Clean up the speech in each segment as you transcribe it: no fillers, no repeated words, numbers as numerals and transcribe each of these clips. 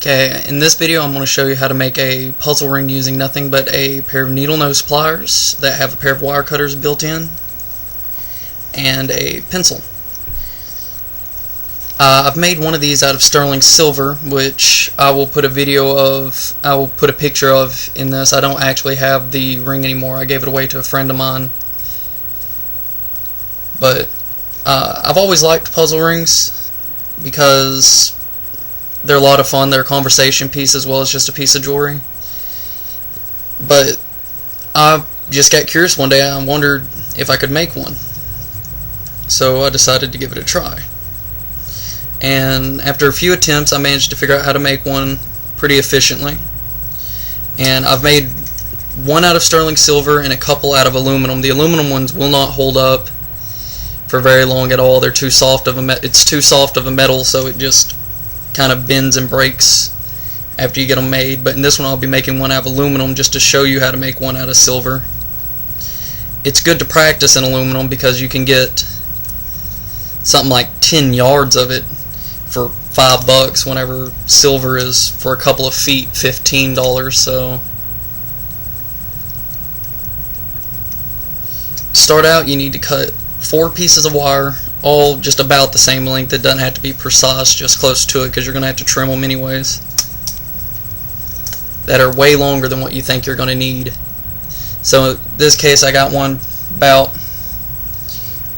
Okay, in this video I'm going to show you how to make a puzzle ring using nothing but a pair of needle nose pliers that have a pair of wire cutters built in and a pencil. I've made one of these out of sterling silver, which I will put a picture of in this. I don't actually have the ring anymore. I gave it away to a friend of mine. But I've always liked puzzle rings because they're a lot of fun. They're a conversation piece as well as just a piece of jewelry. But I just got curious one day. I wondered if I could make one. So I decided to give it a try. And after a few attempts, I managed to figure out how to make one pretty efficiently. And I've made one out of sterling silver and a couple out of aluminum. The aluminum ones will not hold up for very long at all. They're too soft of it's too soft of a metal, so it just kind of bends and breaks after you get them made. But in this one I'll be making one out of aluminum just to show you how to make one out of silver. It's good to practice in aluminum because you can get something like 10 yards of it for $5, whenever silver is for a couple of feet $15. So to start out, you need to cut 4 pieces of wire, all just about the same length. It doesn't have to be precise, just close to it, because you're going to have to trim them anyways, that are way longer than what you think you're going to need. So in this case I got one about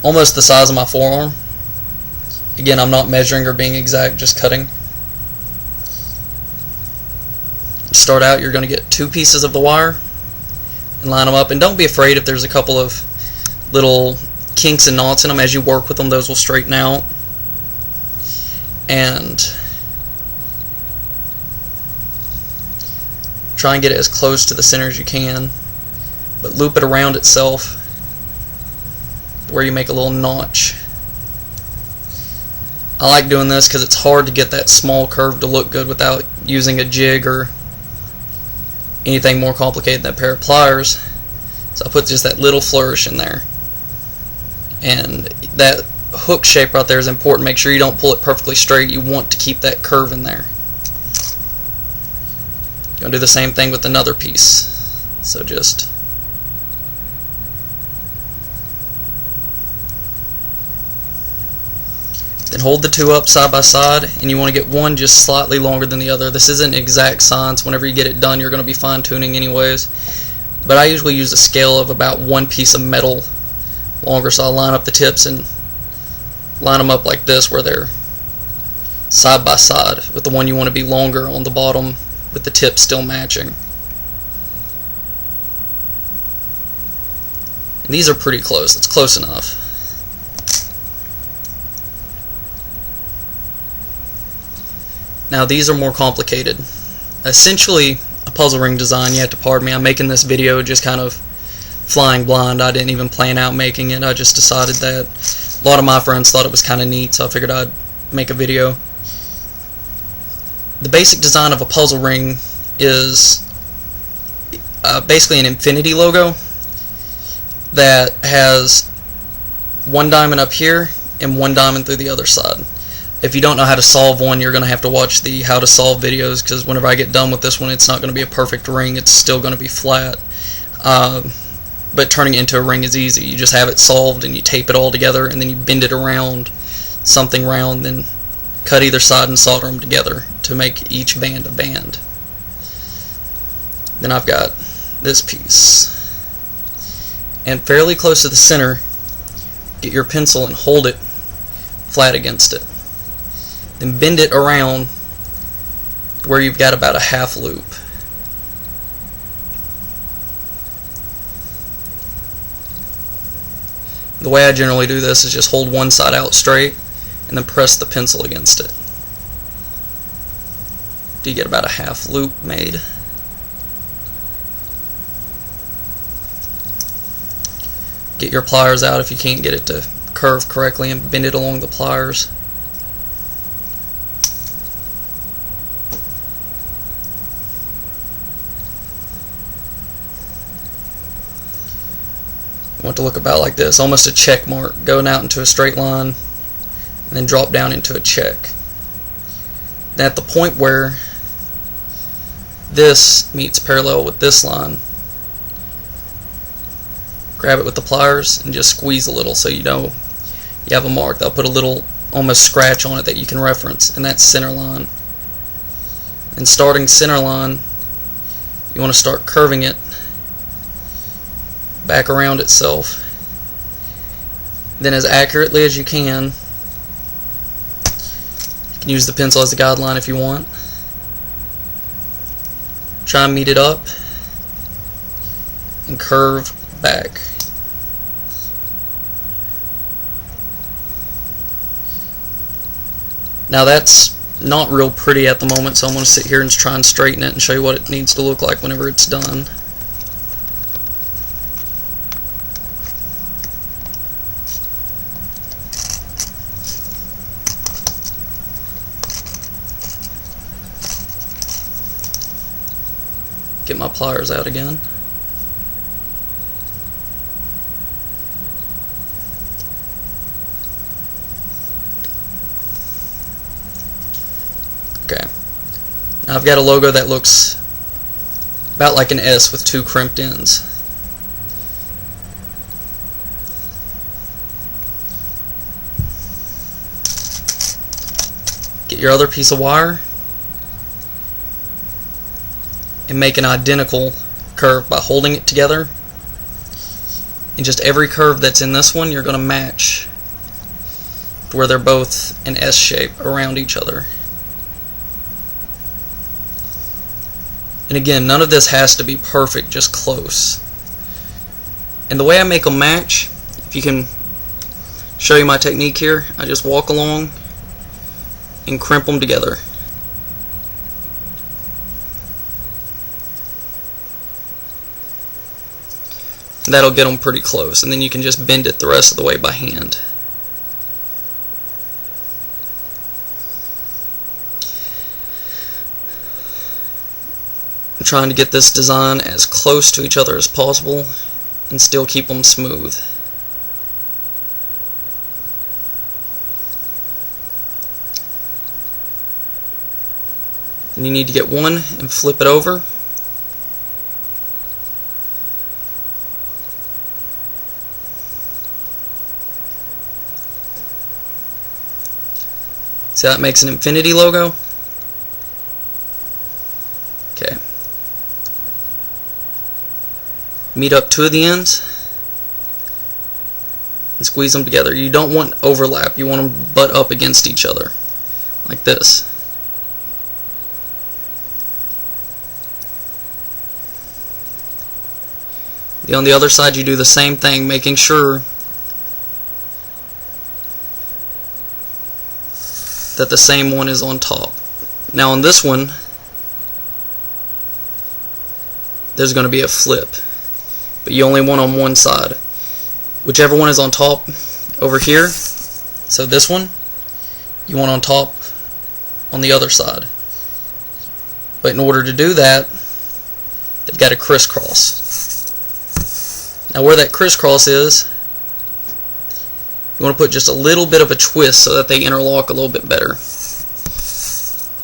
almost the size of my forearm. Again, I'm not measuring or being exact, just cutting. To start out, you're going to get 2 pieces of the wire and line them up, and don't be afraid if there's a couple of little kinks and knots in them. As you work with them, those will straighten out. And try and get it as close to the center as you can, but loop it around itself where you make a little notch. I like doing this because it's hard to get that small curve to look good without using a jig or anything more complicated than a pair of pliers. So I put just that little flourish in there. And that hook shape right there is important. Make sure you don't pull it perfectly straight. You want to keep that curve in there. You're going to do the same thing with another piece. So just then hold the 2 up side by side, and you want to get one just slightly longer than the other. This isn't exact science. Whenever you get it done, you're going to be fine-tuning anyways. But I usually use a scale of about 1 piece of metal longer, so I'll line up the tips and line them up like this, where they're side by side, with the one you want to be longer on the bottom with the tip still matching. And these are pretty close. It's close enough. Now these are more complicated. Essentially a puzzle ring design, you have to pardon me, I'm making this video just kind of flying blind. I didn't even plan out making it. I just decided that a lot of my friends thought it was kind of neat, so I figured I'd make a video. The basic design of a puzzle ring is basically an infinity logo that has 1 diamond up here and 1 diamond through the other side. If you don't know how to solve one, you're going to have to watch the how to solve videos, because whenever I get done with this one, it's not going to be a perfect ring. It's still going to be flat. But turning it into a ring is easy. You just have it solved and you tape it all together, and then you bend it around something round, then cut either side and solder them together to make each band a band. Then I've got this piece. And fairly close to the center, get your pencil and hold it flat against it. Then bend it around where you've got about a half loop. The way I generally do this is just hold one side out straight and then press the pencil against it. Do you get about a half loop made? Get your pliers out if you can't get it to curve correctly, and bend it along the pliers. You want to look about like this, almost a check mark, going out into a straight line and then drop down into a check. Then at the point where this meets parallel with this line, grab it with the pliers and just squeeze a little so you know you have a mark. They'll put a little almost scratch on it that you can reference, and that's center line. And starting center line, you want to start curving it back around itself. Then as accurately as you can use the pencil as a guideline if you want. Try and meet it up and curve back. Now that's not real pretty at the moment, so I'm going to sit here and try and straighten it and show you what it needs to look like whenever it's done. Get my pliers out again. Okay. Now I've got a logo that looks about like an S with two crimped ends. Get your other piece of wire and make an identical curve by holding it together. And just every curve that's in this one, you're going to match to where they're both an S shape around each other. And again, none of this has to be perfect, just close. And the way I make them match, if you can show you my technique here, I just walk along and crimp them together. That'll get them pretty close, and then you can just bend it the rest of the way by hand. I'm trying to get this design as close to each other as possible and still keep them smooth. Then you need to get one and flip it over. See how that makes an infinity logo? Okay. Meet up two of the ends and squeeze them together. You don't want overlap. You want them butt up against each other, like this. On the other side, you do the same thing, making sure that the same one is on top. Now on this one, there's going to be a flip, but you only want on one side. Whichever one is on top over here, so this one, you want on top on the other side. But in order to do that, they've got to crisscross. Now where that crisscross is, you want to put just a little bit of a twist so that they interlock a little bit better,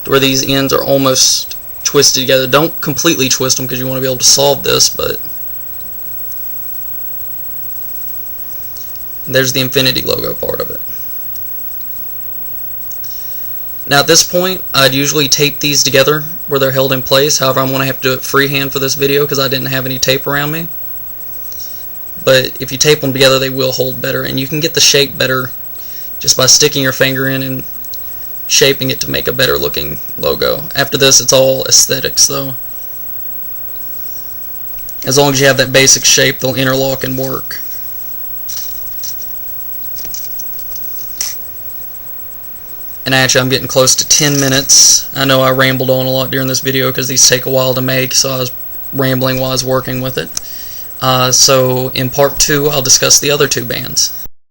to where these ends are almost twisted together. Don't completely twist them because you want to be able to solve this, but there's the infinity logo part of it. Now at this point, I'd usually tape these together where they're held in place. However, I'm going to have to do it freehand for this video because I didn't have any tape around me. But if you tape them together, they will hold better, and you can get the shape better just by sticking your finger in and shaping it to make a better looking logo. After this, it's all aesthetics though. As long as you have that basic shape, they'll interlock and work. And actually, I'm getting close to 10 minutes. I know I rambled on a lot during this video because these take a while to make, so I was rambling while I was working with it. So in part 2, I'll discuss the other two bands.